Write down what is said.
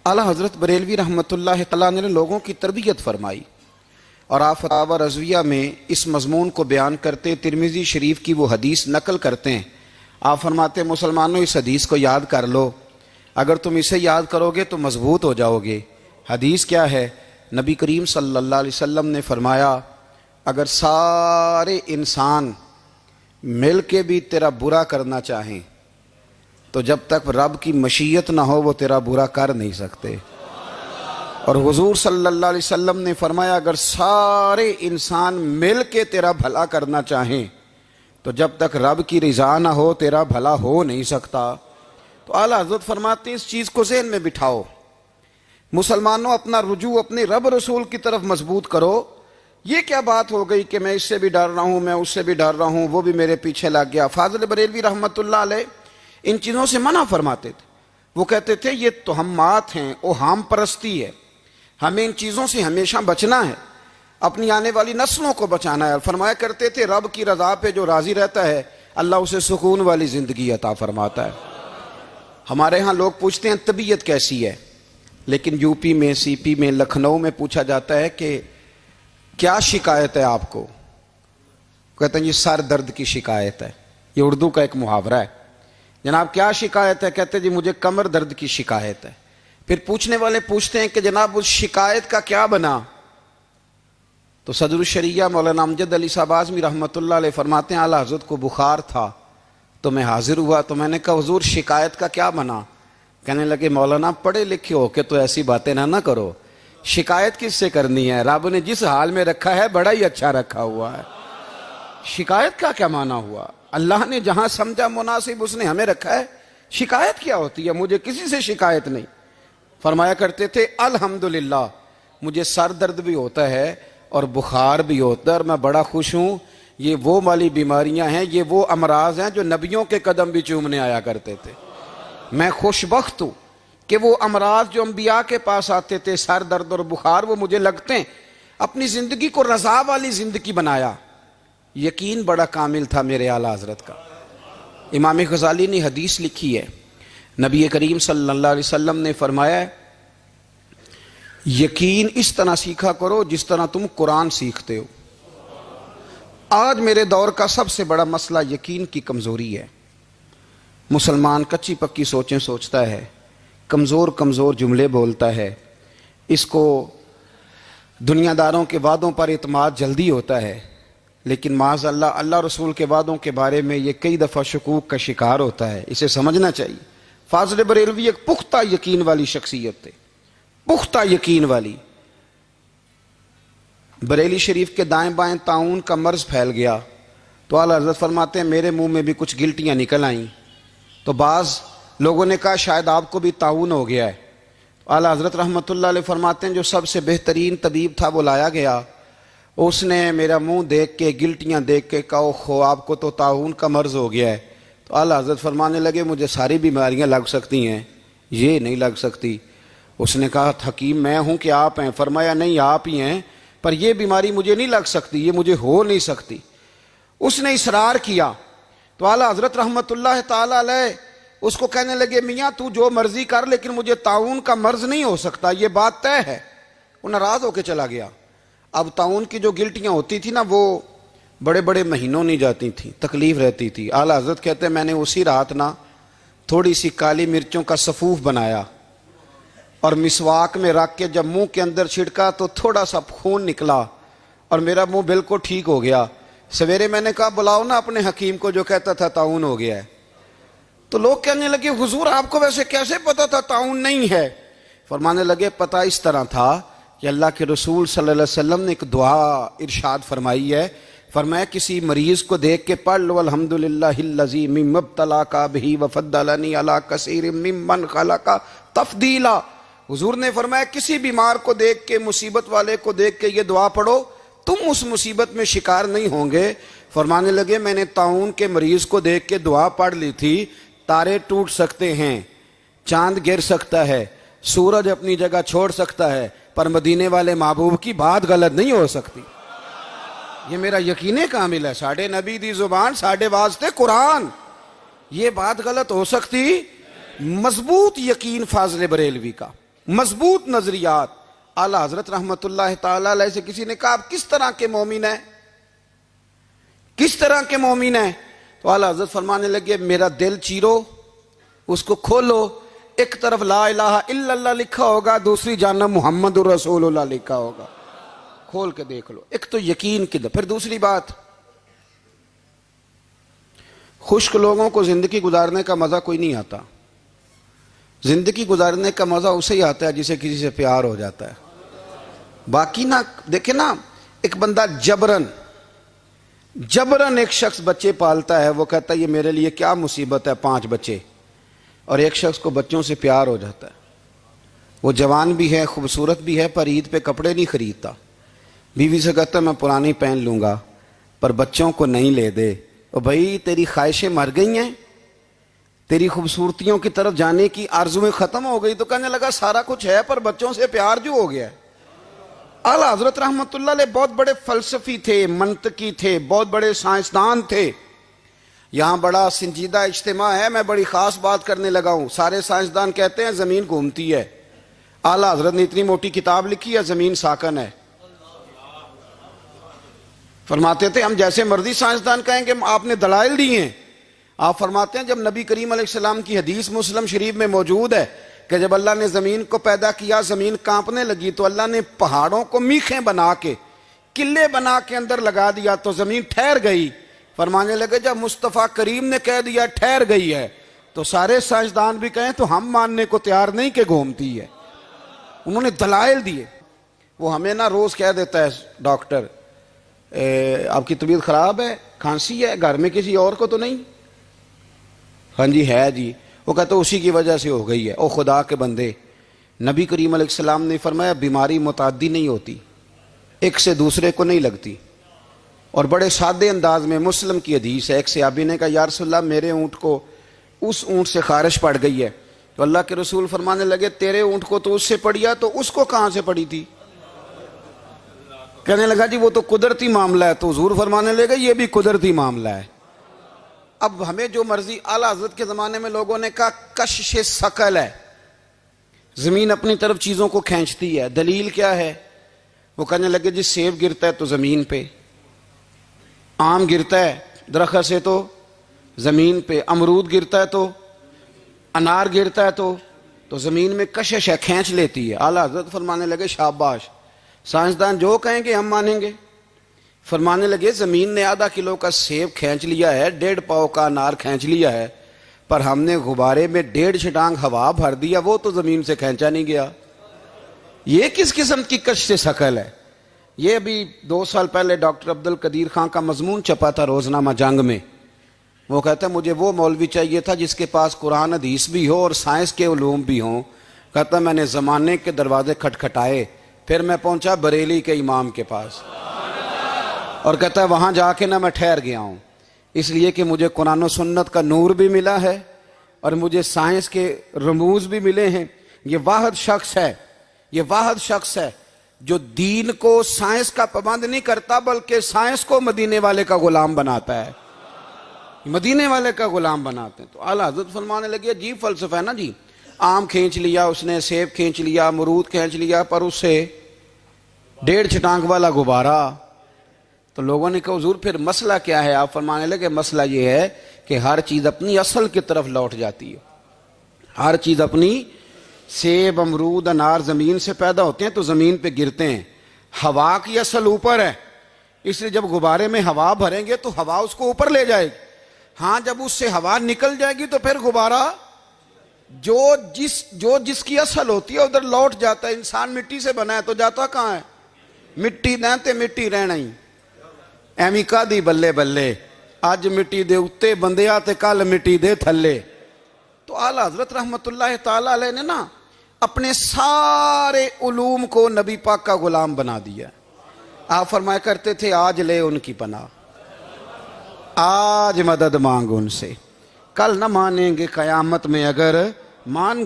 اعلیٰ حضرت بریلوی رحمۃ اللہ تعالیٰ نے لوگوں کی تربیت فرمائی اور آپ فتاوی رضویہ میں اس مضمون کو بیان کرتے ترمذی شریف کی وہ حدیث نقل کرتے ہیں۔ آپ فرماتے ہیں مسلمانوں اس حدیث کو یاد کر لو، اگر تم اسے یاد کرو گے تو مضبوط ہو جاؤ گے۔ حدیث کیا ہے؟ نبی کریم صلی اللہ علیہ وسلم نے فرمایا اگر سارے انسان مل کے بھی تیرا برا کرنا چاہیں تو جب تک رب کی مشیت نہ ہو وہ تیرا برا کر نہیں سکتے۔ اور حضور صلی اللہ علیہ وسلم نے فرمایا اگر سارے انسان مل کے تیرا بھلا کرنا چاہیں تو جب تک رب کی رضا نہ ہو تیرا بھلا ہو نہیں سکتا۔ تو اعلیٰ حضرت فرماتے ہیں اس چیز کو ذہن میں بٹھاؤ، مسلمانوں اپنا رجوع اپنے رب رسول کی طرف مضبوط کرو۔ یہ کیا بات ہو گئی کہ میں اس سے بھی ڈر رہا ہوں، میں اس سے بھی ڈر رہا ہوں، وہ بھی میرے پیچھے لگ گیا۔ فاضل بریلوی رحمۃ اللہ علیہ ان چیزوں سے منع فرماتے تھے۔ وہ کہتے تھے یہ توہمات ہیں، اوہام پرستی ہے، ہمیں ان چیزوں سے ہمیشہ بچنا ہے، اپنی آنے والی نسلوں کو بچانا ہے۔ اور فرمایا کرتے تھے رب کی رضا پہ جو راضی رہتا ہے اللہ اسے سکون والی زندگی عطا فرماتا ہے۔ ہمارے ہاں لوگ پوچھتے ہیں طبیعت کیسی ہے، لیکن یو پی میں، سی پی میں، لکھنؤ میں پوچھا جاتا ہے کہ کیا شکایت ہے آپ کو؟ کہتے ہیں یہ سر درد کی شکایت ہے۔ یہ اردو کا ایک محاورہ ہے۔ جناب کیا شکایت ہے؟ کہتے ہیں جی مجھے کمر درد کی شکایت ہے۔ پھر پوچھنے والے پوچھتے ہیں کہ جناب اس شکایت کا کیا بنا؟ تو صدر الشریعہ مولانا امجد علی صاحب اعظمی رحمۃ اللہ علیہ فرماتے ہیں اعلیٰ حضرت کو بخار تھا تو میں حاضر ہوا تو میں نے کہا حضور شکایت کا کیا بنا؟ کہنے لگے مولانا پڑھے لکھے ہو کے تو ایسی باتیں نہ کرو، شکایت کس سے کرنی ہے؟ رب نے جس حال میں رکھا ہے بڑا ہی اچھا رکھا ہوا ہے، شکایت کا کیا معنی ہوا؟ اللہ نے جہاں سمجھا مناسب اس نے ہمیں رکھا ہے، شکایت کیا ہوتی ہے؟ مجھے کسی سے شکایت نہیں۔ فرمایا کرتے تھے الحمدللہ مجھے سر درد بھی ہوتا ہے اور بخار بھی ہوتا ہے اور میں بڑا خوش ہوں، یہ وہ والی بیماریاں ہیں، یہ وہ امراض ہیں جو نبیوں کے قدم بھی چومنے آیا کرتے تھے۔ میں خوش بخت ہوں کہ وہ امراض جو انبیاء کے پاس آتے تھے، سر درد اور بخار، وہ مجھے لگتے ہیں۔ اپنی زندگی کو رضا والی زندگی بنایا، یقین بڑا کامل تھا میرے اعلیٰ حضرت کا۔ امام غزالی نے حدیث لکھی ہے، نبی کریم صلی اللہ علیہ وسلم نے فرمایا ہے یقین اس طرح سیکھا کرو جس طرح تم قرآن سیکھتے ہو۔ آج میرے دور کا سب سے بڑا مسئلہ یقین کی کمزوری ہے۔ مسلمان کچی پکی سوچیں سوچتا ہے، کمزور کمزور جملے بولتا ہے، اس کو دنیا داروں کے وعدوں پر اعتماد جلدی ہوتا ہے، لیکن معاذ اللہ اللہ رسول کے وعدوں کے بارے میں یہ کئی دفعہ شکوک کا شکار ہوتا ہے۔ اسے سمجھنا چاہیے۔ فاضل بریلوی ایک پختہ یقین والی شخصیت تھے، پختہ یقین والی۔ بریلی شریف کے دائیں بائیں طاعون کا مرض پھیل گیا تو اعلیٰ حضرت فرماتے ہیں میرے منہ میں بھی کچھ گلٹیاں نکل آئیں، تو بعض لوگوں نے کہا شاید آپ کو بھی طاعون ہو گیا ہے۔ اعلیٰ حضرت رحمۃ اللہ علیہ فرماتے ہیں جو سب سے بہترین طبیب تھا وہ لایا گیا، اس نے میرا منہ دیکھ کے گلٹیاں دیکھ کے کہا خو آپ کو تو طاعون کا مرض ہو گیا ہے۔ تو اعلیٰ حضرت فرمانے لگے مجھے ساری بیماریاں لگ سکتی ہیں، یہ نہیں لگ سکتی۔ اس نے کہا حکیم میں ہوں کہ آپ ہیں؟ فرمایا نہیں آپ ہی ہیں، پر یہ بیماری مجھے نہیں لگ سکتی، یہ مجھے ہو نہیں سکتی۔ اس نے اصرار کیا تو اعلیٰ حضرت رحمۃ اللہ تعالی علیہ اس کو کہنے لگے میاں تو جو مرضی کر لیکن مجھے طاعون کا مرض نہیں ہو سکتا، یہ بات طے ہے۔ وہ ناراض ہو کے چلا گیا۔ اب طاعون کی جو گلٹیاں ہوتی تھی نا وہ بڑے بڑے مہینوں نہیں جاتی تھیں، تکلیف رہتی تھی۔ اعلیٰ حضرت کہتے ہیں میں نے اسی رات نا تھوڑی سی کالی مرچوں کا سفوف بنایا اور مسواک میں رکھ کے جب منہ کے اندر چھڑکا تو تھوڑا سا خون نکلا اور میرا منہ بالکل ٹھیک ہو گیا۔ سویرے میں نے کہا بلاؤ نا اپنے حکیم کو جو کہتا تھا طاعون ہو گیا ہے۔ تو لوگ کہنے لگے حضور آپ کو ویسے کیسے پتا تھا طاعون نہیں ہے؟ فرمانے لگے پتہ اس طرح تھا کہ اللہ کے رسول صلی اللہ علیہ وسلم نے ایک دعا ارشاد فرمائی ہے، فرمایا کسی مریض کو دیکھ کے پڑھ لو الحمدللہ الذی مما ابتلاک بہ وفضلنی علی کثیر ممن خلق تفضیلا۔ حضور نے فرمایا کسی بیمار کو دیکھ کے، مصیبت والے کو دیکھ کے یہ دعا پڑھو، تم اس مصیبت میں شکار نہیں ہوں گے۔ فرمانے لگے میں نے طاعون کے مریض کو دیکھ کے دعا پڑھ لی تھی، تارے ٹوٹ سکتے ہیں، چاند گر سکتا ہے، سورج اپنی جگہ چھوڑ سکتا ہے، پر مدینے والے محبوب کی بات غلط نہیں ہو سکتی۔ یہ میرا یقین کامل ہے، ساڈے نبی دی زبان ساڈے واسطے قرآن، یہ بات غلط ہو سکتی؟ مضبوط یقین فاضل بریلوی کا۔ مضبوط نظریات. اعلیٰ حضرت رحمت اللہ تعالی علیہ سے کسی نے کہا آپ کس طرح کے مومن ہیں, کس طرح کے مومن ہیں؟ تو اعلیٰ حضرت فرمانے لگے میرا دل چیرو, اس کو کھولو, ایک طرف لا الہ الا اللہ لکھا ہوگا, دوسری جانب محمد الرسول اللہ لکھا ہوگا. کھول کے دیکھ لو. ایک تو یقین کی پھر دوسری بات, خشک لوگوں کو زندگی گزارنے کا مزہ کوئی نہیں آتا. زندگی گزارنے کا مزہ اسے ہی آتا ہے جسے کسی سے پیار ہو جاتا ہے. باقی نہ دیکھیں نا, ایک بندہ جبرن ایک شخص بچے پالتا ہے, وہ کہتا ہے یہ میرے لیے کیا مصیبت ہے 5 بچے, اور ایک شخص کو بچوں سے پیار ہو جاتا ہے. وہ جوان بھی ہے, خوبصورت بھی ہے, پر عید پہ کپڑے نہیں خریدتا. بیوی سے کہتا ہے میں پرانی پہن لوں گا پر بچوں کو نہیں لے دے. اور بھائی تیری خواہشیں مر گئی ہیں, تیری خوبصورتیوں کی طرف جانے کی آرزویں ختم ہو گئی, تو کہنے لگا سارا کچھ ہے پر بچوں سے پیار جو ہو گیا ہے. اعلیٰ حضرت رحمت اللہ علیہ بہت بڑے فلسفی تھے, منطقی تھے, بہت بڑے سائنسدان تھے. یہاں بڑا سنجیدہ اجتماع ہے, میں بڑی خاص بات کرنے لگا ہوں. سارے سائنسدان کہتے ہیں زمین گھومتی ہے. اعلیٰ حضرت نے اتنی موٹی کتاب لکھی ہے زمین ساکن ہے. فرماتے تھے ہم جیسے مرضی سائنسدان کہیں گے آپ نے دلائل دی ہیں. آپ فرماتے ہیں جب نبی کریم علیہ السلام کی حدیث مسلم شریف میں موجود ہے کہ جب اللہ نے زمین کو پیدا کیا زمین کانپنے لگی تو اللہ نے پہاڑوں کو میخیں بنا کے قلعے بنا کے اندر لگا دیا تو زمین ٹھہر گئی. فرمانے لگے جب مصطفیٰ کریم نے کہہ دیا ٹھہر گئی ہے تو سارے سائنسدان بھی کہیں تو ہم ماننے کو تیار نہیں کہ گھومتی ہے. انہوں نے دلائل دیے. وہ ہمیں نہ روز کہہ دیتا ہے ڈاکٹر آپ کی طبیعت خراب ہے, کھانسی ہے, گھر میں کسی اور کو تو نہیں؟ ہاں جی ہے جی. وہ کہتا اسی کی وجہ سے ہو گئی ہے. او خدا کے بندے, نبی کریم علیہ السلام نے فرمایا بیماری متعدی نہیں ہوتی, ایک سے دوسرے کو نہیں لگتی. اور بڑے سادے انداز میں مسلم کی حدیث ہے, ایک صحابی نے کہا یا رسول اللہ میرے اونٹ کو اس اونٹ سے خارش پڑ گئی ہے. تو اللہ کے رسول فرمانے لگے تیرے اونٹ کو تو اس سے پڑی ہے, تو اس کو کہاں سے پڑی تھی؟ کہنے لگا جی وہ تو قدرتی معاملہ ہے. تو حضور فرمانے لگے یہ بھی قدرتی معاملہ ہے. اب ہمیں جو مرضی, اعلیٰ حضرت کے زمانے میں لوگوں نے کہا کشش ثقل ہے, زمین اپنی طرف چیزوں کو کھینچتی ہے. دلیل کیا ہے؟ وہ کہنے لگے جی سیب گرتا ہے تو زمین پہ, آم گرتا ہے درخت سے تو زمین پہ, امرود گرتا ہے تو, انار گرتا ہے تو زمین میں کشش ہے, کھینچ لیتی ہے. اعلیٰ حضرت فرمانے لگے شاباش, سائنسدان جو کہیں گے ہم مانیں گے. فرمانے لگے زمین نے آدھا کلو کا سیب کھینچ لیا ہے, 1.5 پاؤ کا انار کھینچ لیا ہے, پر ہم نے غبارے میں 1.5 چھٹانگ ہوا بھر دیا, وہ تو زمین سے کھینچا نہیں گیا. یہ کس قسم کی کش سے ثقل ہے؟ یہ ابھی 2 سال پہلے ڈاکٹر عبد القدیر خان کا مضمون چھپا تھا روزنامہ جنگ میں. وہ کہتا ہے مجھے وہ مولوی چاہیے تھا جس کے پاس قرآن حدیث بھی ہو اور سائنس کے علوم بھی ہوں. کہتا میں نے زمانے کے دروازے کھٹکھٹائے, پھر میں پہنچا بریلی کے امام کے پاس, اور کہتا ہے وہاں جا کے میں ٹھہر گیا ہوں, اس لیے کہ مجھے قرآن و سنت کا نور بھی ملا ہے اور مجھے سائنس کے رموز بھی ملے ہیں. یہ واحد شخص ہے جو دین کو سائنس کا پابند نہیں کرتا بلکہ سائنس کو مدینے والے کا غلام بناتا ہے, مدینے والے کا غلام بناتے ہیں. تو اعلیٰ حضرت فرمانے لگے عجیب فلسفہ ہے نا جی, آم کھینچ لیا اس نے, سیب کھینچ لیا, امرود کھینچ لیا, پر اس سے 1.5 چھٹانگ والا غبارہ. تو لوگوں نے کہا حضور پھر مسئلہ کیا ہے؟ آپ فرمانے لگے مسئلہ یہ ہے کہ ہر چیز اپنی اصل کی طرف لوٹ جاتی ہے. ہر چیز اپنی, سیب امرود انار زمین سے پیدا ہوتے ہیں تو زمین پہ گرتے ہیں. ہوا کی اصل اوپر ہے, اس لیے جب غبارے میں ہوا بھریں گے تو ہوا اس کو اوپر لے جائے گی. ہاں جب اس سے ہوا نکل جائے گی تو پھر غبارہ جو جس کی اصل ہوتی ہے ادھر لوٹ جاتا ہے. انسان مٹی سے بنا ہے تو جاتا کہاں ہے؟ مٹی نہتے مٹی رہنا ہی. ایمی کا دی بلے بلے, اج مٹی دے اتے بندیا تے کل مٹی دے تھلے. تو اعلیٰ حضرت رحمت اللہ تعالی علیہ نے نا اپنے سارے علوم کو نبی پاک کا غلام بنا دیا. آپ فرمایا کرتے تھے آج لے ان کی پناہ, آج مدد مانگ ان سے, کل نہ مانیں گے قیامت میں اگر مان گے.